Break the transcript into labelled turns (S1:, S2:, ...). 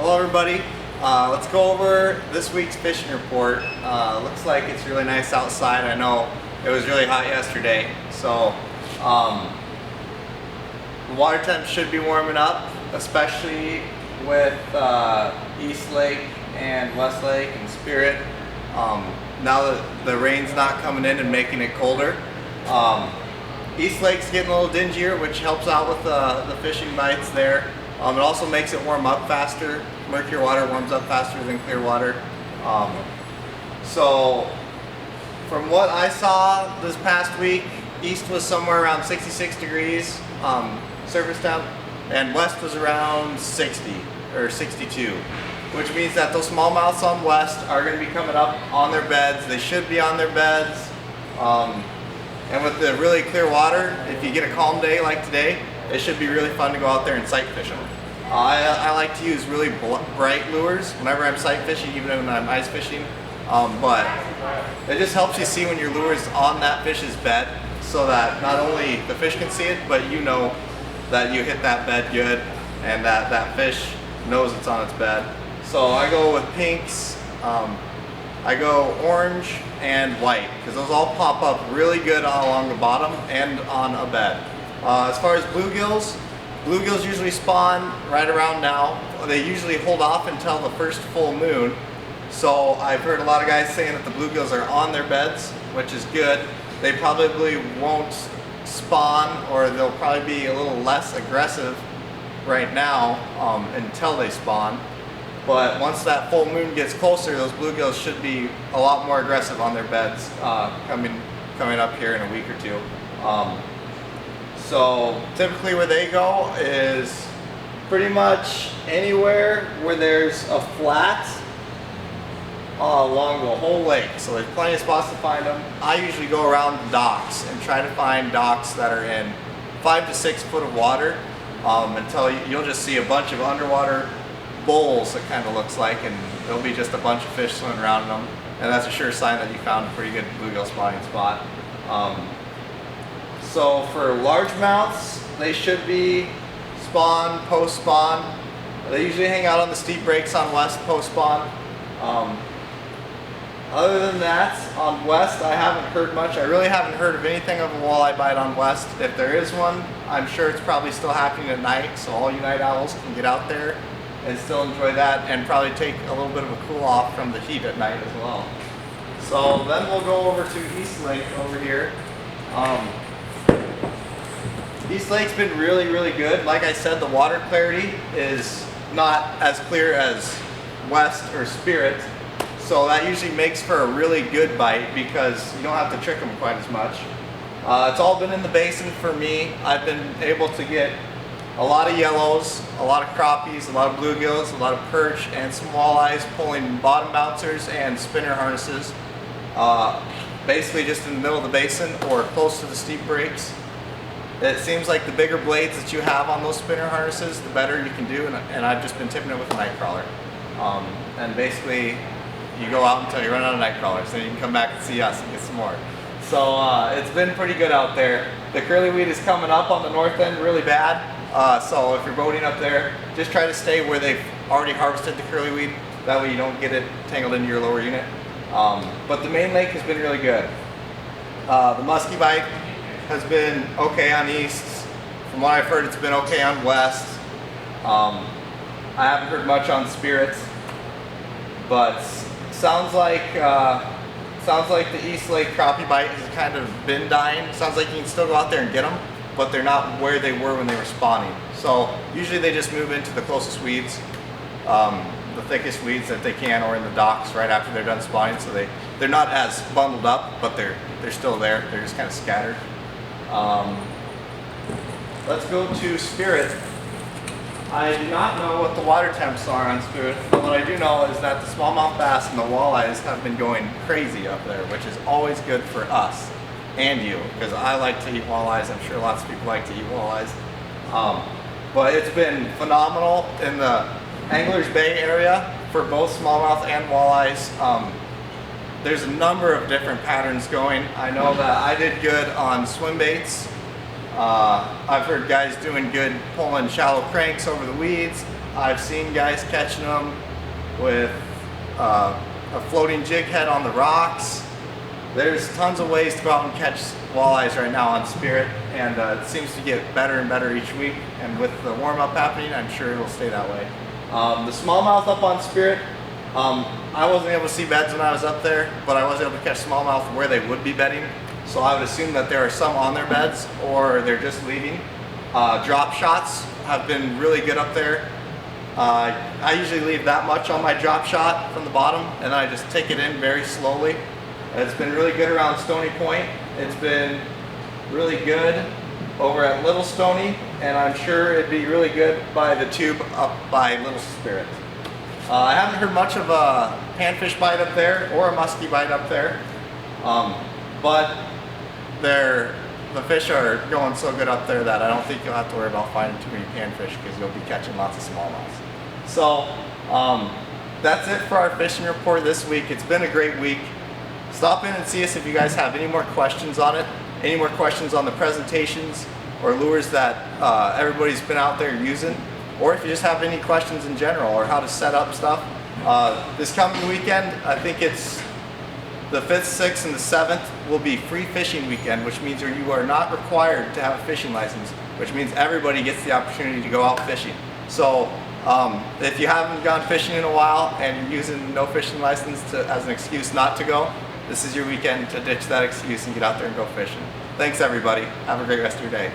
S1: Hello everybody. Let's go over this week's fishing report. Looks like it's really nice outside. I know it was really hot yesterday, so the water temp should be warming up, especially with East Lake and West Lake and Spirit. Now that the rain's not coming in and making it colder. East Lake's getting a little dingier, which helps out with the fishing bites there. It also makes it warm up faster. Mercury water warms up faster than clear water. So from what I saw this past week, east was somewhere around 66 degrees surface temp, and west was around 60 or 62, which means that those smallmouths on west are going to be coming up on their beds. They should be on their beds. And with the really clear water, if you get a calm day like today, it should be really fun to go out there and sight fish them. I like to use really bright lures whenever I'm sight fishing, even when I'm ice fishing. But it just helps you see when your lure is on that fish's bed, so that not only the fish can see it, but you know that you hit that bed good and that that fish knows it's on its bed. So I go with pinks, I go orange and white, because those all pop up really good all along the bottom and on a bed. As far as bluegills usually spawn right around now. They usually hold off until the first full moon. So I've heard a lot of guys saying that the bluegills are on their beds, which is good. They probably won't spawn, or they'll probably be a little less aggressive right now until they spawn. But once that full moon gets closer, those bluegills should be a lot more aggressive on their beds coming up here in a week or two. So typically where they go is pretty much anywhere where there's a flat along the whole lake. So there's plenty of spots to find them. I usually go around the docks and try to find docks that are in 5 to 6 foot of water until you'll just see a bunch of underwater bowls, it kind of looks like, and there'll be just a bunch of fish swimming around in them, and that's a sure sign that you found a pretty good bluegill spawning spot. So for largemouths, they should be spawn, post-spawn. They usually hang out on the steep breaks on west post-spawn. Other than that, on west I haven't heard much. I really haven't heard of anything of a walleye bite on west. If there is one, I'm sure it's probably still happening at night, so all you night owls can get out there and still enjoy that, and probably take a little bit of a cool off from the heat at night as well. So then we'll go over to East Lake over here. East Lake's been really, really good. Like I said, the water clarity is not as clear as West or Spirit, so that usually makes for a really good bite because you don't have to trick them quite as much. It's all been in the basin for me. I've been able to get a lot of yellows, a lot of crappies, a lot of bluegills, a lot of perch, and some walleyes pulling bottom bouncers and spinner harnesses. Basically just in the middle of the basin or close to the steep breaks. It seems like the bigger blades that you have on those spinner harnesses, the better you can do, and I've just been tipping it with a night crawler. And basically, you go out until you run out of night crawlers, then you can come back and see us and get some more. So it's been pretty good out there. The curlyweed is coming up on the north end really bad. So if you're boating up there, just try to stay where they've already harvested the curlyweed. That way you don't get it tangled into your lower unit. But the main lake has been really good. The muskie bite has been okay on east. From what I've heard, it's been okay on west. I haven't heard much on Spirit, but sounds like the East Lake crappie bite has kind of been dying. Sounds like you can still go out there and get them, but they're not where they were when they were spawning. So usually they just move into the closest weeds, the thickest weeds that they can, or in the docks right after they're done spawning. So they're not as bundled up, but they're still there. They're just kind of scattered. Let's go to Spirit. I do not know what the water temps are on Spirit, but what I do know is that the smallmouth bass and the walleyes have been going crazy up there, which is always good for us and you, because I like to eat walleyes. I'm sure lots of people like to eat walleyes. But it's been phenomenal in the Anglers Bay area for both smallmouth and walleyes. There's a number of different patterns going. I know that I did good on swim baits. I've heard guys doing good pulling shallow cranks over the weeds. I've seen guys catching them with a floating jig head on the rocks. There's tons of ways to go out and catch walleyes right now on Spirit, and it seems to get better and better each week. And with the warm-up happening, I'm sure it'll stay that way. The smallmouth up on Spirit, I wasn't able to see beds when I was up there, but I was able to catch smallmouth where they would be bedding. So I would assume that there are some on their beds or they're just leaving. Drop shots have been really good up there. I usually leave that much on my drop shot from the bottom, and then I just take it in very slowly. It's been really good around Stony Point. It's been really good over at Little Stony, and I'm sure it'd be really good by the tube up by Little Spirit. I haven't heard much of a panfish bite up there or a muskie bite up there, but the fish are going so good up there that I don't think you'll have to worry about finding too many panfish, because you'll be catching lots of smallmouths. So that's it for our fishing report this week. It's been a great week. Stop in and see us if you guys have any more questions on it, any more questions on the presentations or lures that everybody's been out there using, or if you just have any questions in general or how to set up stuff. This coming weekend, I think it's the 5th, 6th, and the 7th will be free fishing weekend, which means you are not required to have a fishing license, which means everybody gets the opportunity to go out fishing. So if you haven't gone fishing in a while and you're using no fishing license as an excuse not to go, this is your weekend to ditch that excuse and get out there and go fishing. Thanks everybody. Have a great rest of your day.